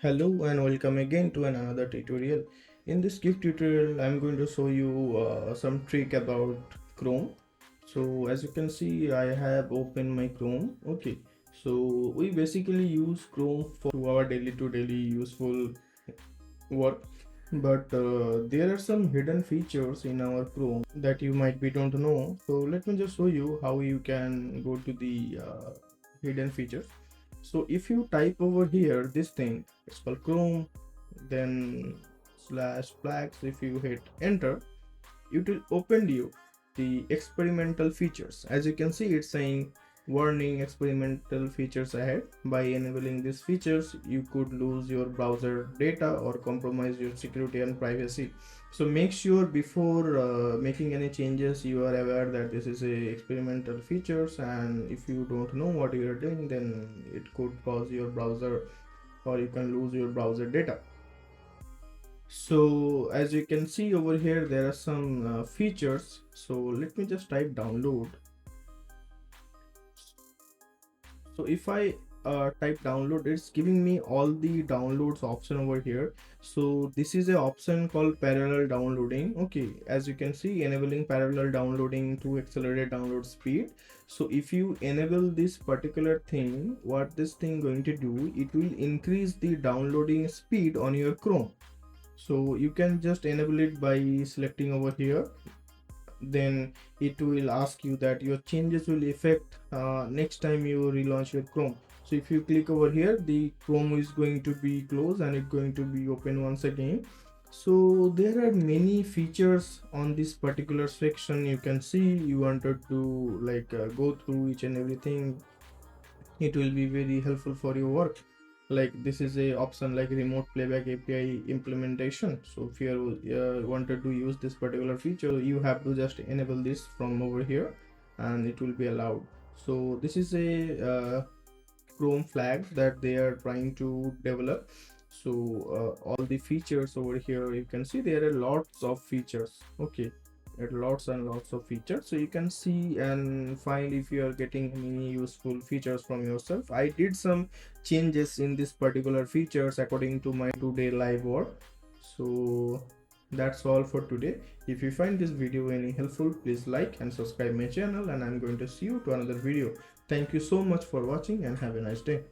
Hello and welcome again to another tutorial. In this gift tutorial, I'm going to show you some trick about Chrome. So as you can see, I have opened my Chrome. Okay, so we basically use Chrome for our daily to daily useful work. But there are some hidden features in our Chrome that you might be don't know. So let me just show you how you can go to the hidden features. So if you type over here this thing, it's called Chrome, then slash flags. If you hit enter, it will open you the experimental features. As you can see, it's saying warning, experimental features ahead. By enabling these features, you could lose your browser data or compromise your security and privacy. So make sure before making any changes, you are aware that this is a experimental features, and if you don't know what you are doing, then it could cause your browser or you can lose your browser data. So as you can see over here, there are some features. So let me just type download. So if I type download, it's giving me all the downloads option over here. So this is a option called parallel downloading. Okay, as you can see, enabling parallel downloading to accelerate download speed. So if you enable this particular thing, what this thing going to do, it will increase the downloading speed on your Chrome. So you can just enable it by selecting over here, then it will ask you that your changes will affect next time you relaunch your Chrome. So if you click over here, the Chrome is going to be closed and it's going to be open once again. So there are many features on this particular section. You can see, you wanted to go through each and everything. It will be very helpful for your work. Like this is a option like remote playback API implementation. So if you wanted to use this particular feature, you have to just enable this from over here and it will be allowed. So this is a Chrome flag that they are trying to develop. So all the features over here, you can see there are lots of features. Okay, there are lots and lots of features, so you can see and find if you are getting any useful features from yourself. I did some changes in this particular features according to my today live work. So that's all for today. If you find this video any helpful, please like and subscribe my channel, and I'm going to see you to another video. Thank you so much for watching and have a nice day.